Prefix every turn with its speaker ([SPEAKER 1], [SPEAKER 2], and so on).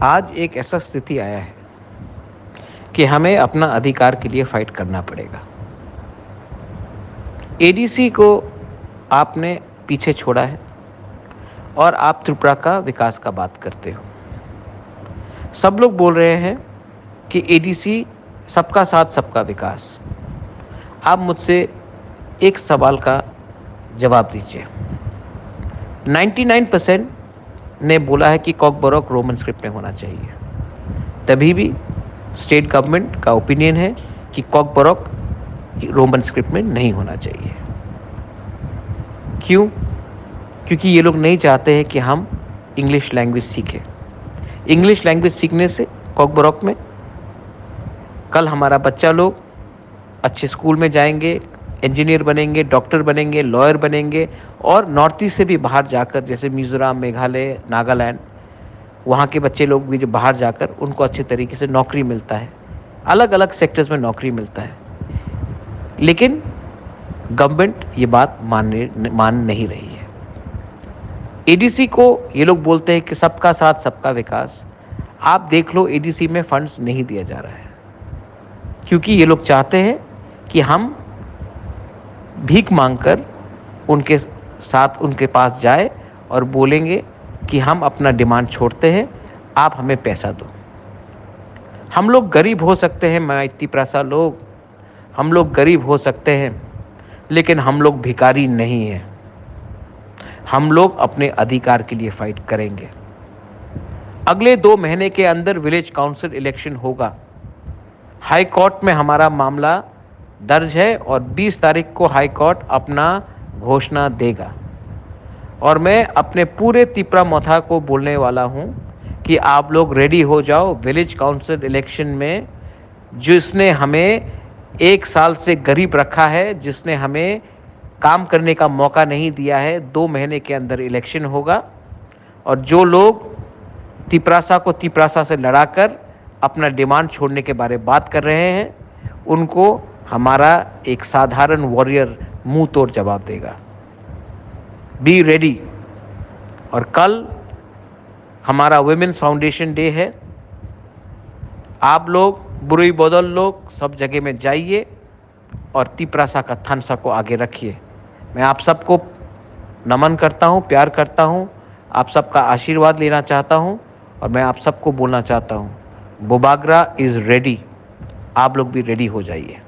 [SPEAKER 1] आज एक ऐसा स्थिति आया है कि हमें अपना अधिकार के लिए फाइट करना पड़ेगा। एडीसी को आपने पीछे छोड़ा है और आप त्रिपुरा का विकास का बात करते हो। सब लोग बोल रहे हैं कि एडीसी सबका साथ सबका विकास। आप मुझसे एक सवाल का जवाब दीजिए। 99% ने बोला है कि कॉकबोरोक रोमन स्क्रिप्ट में होना चाहिए। तभी भी स्टेट गवर्नमेंट का ओपिनियन है कि कॉकबोरोक रोमन स्क्रिप्ट में नहीं होना चाहिए। क्यों? क्योंकि ये लोग नहीं चाहते हैं कि हम इंग्लिश लैंग्वेज सीखें। इंग्लिश लैंग्वेज सीखने से कॉकबोरोक में कल हमारा बच्चा लोग अच्छे स्कूल में जाएंगे, इंजीनियर बनेंगे, डॉक्टर बनेंगे, लॉयर बनेंगे और नॉर्थ ईस्ट से भी बाहर जाकर, जैसे मिज़ोरम, मेघालय, नागालैंड, वहाँ के बच्चे लोग भी जो बाहर जाकर उनको अच्छे तरीके से नौकरी मिलता है, अलग अलग सेक्टर्स में नौकरी मिलता है। लेकिन गवर्नमेंट ये बात मान नहीं रही है। एडीसी को ये लोग बोलते हैं कि सबका साथ सबका विकास। आप देख लो, एडीसी में फंड्स नहीं दिया जा रहा है क्योंकि ये लोग चाहते हैं कि हम भीख मांगकर उनके साथ उनके पास जाए और बोलेंगे कि हम अपना डिमांड छोड़ते हैं, आप हमें पैसा दो। हम लोग गरीब हो सकते हैं, माइती प्रासा लोग, हम लोग गरीब हो सकते हैं, लेकिन हम लोग भिखारी नहीं हैं। हम लोग अपने अधिकार के लिए फाइट करेंगे। अगले 2 महीने के अंदर विलेज काउंसिल इलेक्शन होगा। हाई कोर्ट में हमारा मामला दर्ज है और 20 तारीख को हाई कोर्ट अपना घोषणा देगा। और मैं अपने पूरे त्रिपुरा मोथा को बोलने वाला हूं कि आप लोग रेडी हो जाओ। विलेज काउंसिल इलेक्शन में जिसने हमें 1 साल से गरीब रखा है, जिसने हमें काम करने का मौका नहीं दिया है, 2 महीने के अंदर इलेक्शन होगा। और जो लोग तिपरासा को तिपरासा से लड़ाकर अपना डिमांड छोड़ने के बारे में बात कर रहे हैं, उनको हमारा एक साधारण वॉरियर मुंह तोड़ जवाब देगा। Be ready. और कल हमारा वुमेन्स फाउंडेशन डे है। आप लोग, बुरुई बदल लोग, सब जगह में जाइए और तिपरासा का थानसा को आगे रखिए। मैं आप सबको नमन करता हूँ, प्यार करता हूँ, आप सबका आशीर्वाद लेना चाहता हूँ और मैं आप सबको बोलना चाहता हूँ, बोबागरा इज़ रेडी। आप लोग भी रेडी हो जाइए।